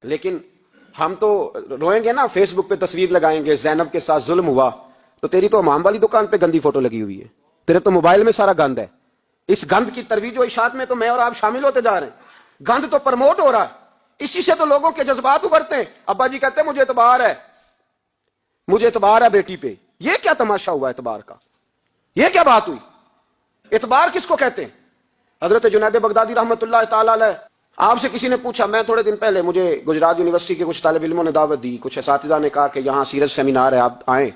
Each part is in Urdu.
لیکن ہم تو روئیں گے نا، فیس بک پہ تصویر لگائیں گے زینب کے ساتھ ظلم ہوا، تو تیری تو امام والی دکان پہ گندی فوٹو لگی ہوئی ہے، تیرے تو موبائل میں سارا گند ہے۔ اس گند کی ترویج و اشاعت میں تو میں اور آپ شامل ہوتے جا رہے ہیں، گند تو پرموٹ ہو رہا ہے، اسی سے تو لوگوں کے جذبات ابھرتے ہیں۔ ابا جی کہتے ہیں مجھے اعتبار ہے، مجھے اعتبار ہے بیٹی پہ۔ یہ کیا تماشا ہوا اعتبار کا؟ یہ کیا بات ہوئی؟ اعتبار کس کو کہتے ہیں؟ حضرت جنید بغدادی رحمت اللہ تعالی علیہ، آپ سے کسی نے پوچھا، میں تھوڑے دن پہلے، مجھے گجرات یونیورسٹی کے کچھ طالب علموں نے دعوت دی، کچھ اساتذہ نے کہا کہ یہاں سیرت سیمینار ہے، آپ آئیں۔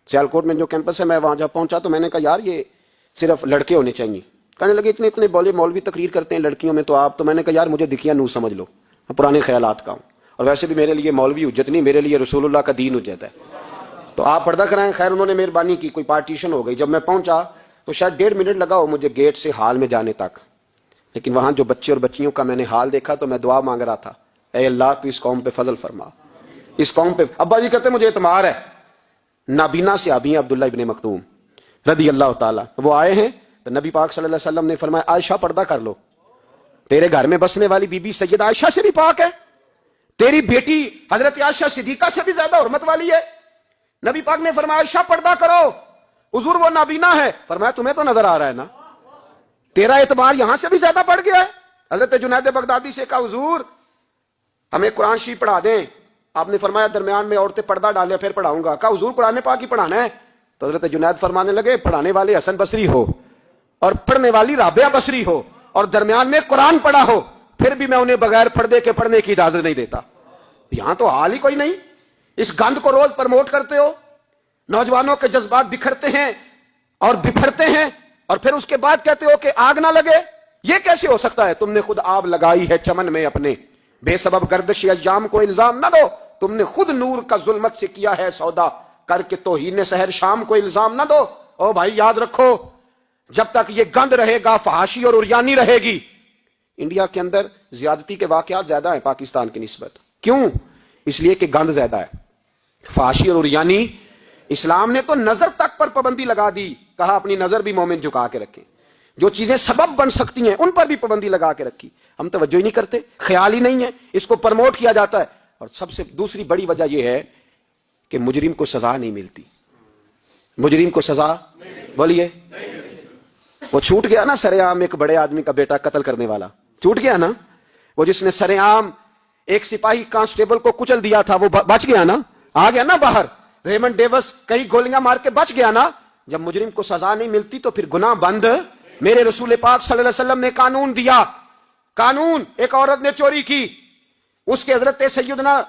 سیالکوٹ میں جو کیمپس ہے، میں وہاں جب پہنچا تو میں نے کہا یار یہ صرف لڑکے ہونے چاہیے۔ کہنے لگے اتنے مولوی تقریر کرتے ہیں لڑکیوں میں، تو آپ، تو میں نے کہا یار مجھے دکھیا نور سمجھ لو، میں پرانے خیالات کا ہوں، اور ویسے بھی میرے لیے مولوی حجت نہیں، میرے لیے رسول اللہ کا دین حجت ہے، تو آپ پردہ کرائیں۔ خیر انہوں نے مہربانی کی، کوئی پارٹیشن ہو گئی۔ جب میں پہنچا تو شاید 1.5 منٹ لگا ہو مجھے گیٹ سے ہال میں جانے تک، لیکن وہاں جو بچے اور بچیوں کا میں نے حال دیکھا تو میں دعا مانگ رہا تھا، اے اللہ تو اس قوم پہ فضل فرما، اس قوم پہ۔ ابا جی کہتے مجھے اعتماد ہے۔ نابینا سے ابھی عبداللہ ابن مکتوم رضی اللہ تعالیٰ، وہ آئے ہیں تو نبی پاک صلی اللہ علیہ وسلم نے فرمایا عائشہ پردہ کر لو، تیرے گھر میں بسنے والی بی بی سید عائشہ سے بھی پاک ہے، تیری بیٹی حضرت عائشہ صدیقہ سے بھی زیادہ حرمت والی ہے۔ نبی پاک نے فرمایا عائشہ پردہ کرو، حضور وہ نابینا ہے۔ فرمایا تمہیں تو نظر آ رہا ہے نا، تیرا اعتبار یہاں سے بھی زیادہ بڑھ گیا ہے۔ حضرت جنید بغدادی سے کہا حضور ہمیں قرآن شریف پڑھا دیں۔ آپ نے فرمایا درمیان میں عورتیں پردہ ڈالیں پھر پڑھاؤں گا۔ کہا حضور قرآن پاک ہی پڑھانا ہے؟ تو حضرت جنید فرمانے لگے پڑھانے والے حسن بصری ہو اور پڑھنے والی رابعہ بصری ہو اور درمیان میں قرآن پڑھا ہو، پھر بھی میں انہیں بغیر پردے کے پڑھنے کی اجازت نہیں دیتا۔ یہاں تو حال ہی کوئی نہیں، اس گند کو روز پرموٹ کرتے ہو، نوجوانوں کے جذبات بکھرتے ہیں اور بپھرتے ہیں، اور پھر اس کے بعد کہتے ہو کہ آگ نہ لگے۔ یہ کیسے ہو سکتا ہے؟ تم نے خود آگ لگائی ہے چمن میں اپنے، بے سبب گردش ایام کو الزام نہ دو، تم نے خود نور کا ظلمت سے کیا ہے سودا، کر کے توہین سحر شام کو الزام نہ دو۔ او بھائی یاد رکھو، جب تک یہ گند رہے گا فحاشی اور عریانی رہے گی۔ انڈیا کے اندر زیادتی کے واقعات زیادہ ہیں پاکستان کی نسبت، کیوں؟ اس لیے کہ گند زیادہ ہے، فحاشی اور عریانی۔ اسلام نے تو نظر تک پر پابندی لگا دی، کہا اپنی نظر بھی مومن جھکا کے رکھیں، جو چیزیں سبب بن سکتی ہیں ان پر بھی پابندی لگا کے رکھی۔ ہم توجہ ہی نہیں کرتے، خیال ہی نہیں ہے، اس کو پرموٹ کیا جاتا ہے۔ اور سب سے دوسری بڑی وجہ یہ ہے کہ مجرم کو سزا نہیں ملتی، مجرم کو سزا، بولیے، وہ چھوٹ گیا نا سرے عام ایک بڑے آدمی کا بیٹا قتل کرنے والا، چھوٹ گیا نا، وہ جس نے سرے عام ایک سپاہی کانسٹیبل کو کچل دیا تھا، وہ بچ گیا نا، آ گیا نا باہر۔ ریمنڈ ڈیوس کئی گولیاں مار کے بچ گیا نا۔ جب مجرم کو سزا نہیں ملتی تو پھر گناہ بند۔ میرے رسول پاک صلی اللہ علیہ وسلم نے قانون دیا، قانون، ایک عورت نے چوری کی، اس کے حضرت سیدنا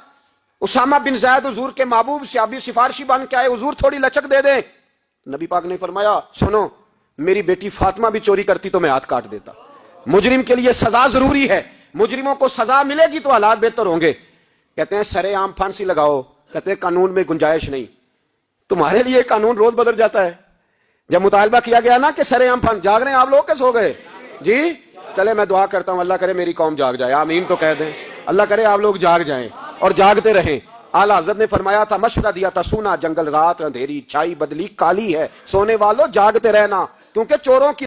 اسامہ بن زید حضور کے محبوب صحابی سفارشی بن کے آئے، حضور تھوڑی لچک دے دیں۔ نبی پاک نے فرمایا سنو، میری بیٹی فاطمہ بھی چوری کرتی تو میں ہاتھ کاٹ دیتا۔ مجرم کے لیے سزا ضروری ہے، مجرموں کو سزا ملے گی تو حالات بہتر ہوں گے۔ کہتے ہیں سرے عام پھانسی لگاؤ، کہتے ہیں قانون میں گنجائش نہیں۔ تمہارے لیے قانون روز بدل جاتا ہے۔ جب مطالبہ کیا گیا نا کہ سرے عام پھانسی، جاگ رہے ہیں آپ لوگ کیسے ہو گئے جی؟ چلے میں دعا کرتا ہوں اللہ کرے میری قوم جاگ جائے، آمین تو کہہ دیں، اللہ کرے آپ لوگ جاگ جائیں اور جاگتے رہیں۔ اعلیٰ حضرت نے فرمایا تھا، مشورہ دیا تھا، سونا جنگل رات اندھیری چھائی بدلی کالی ہے، سونے والوں جاگتے رہنا، کیونکہ چوروں کی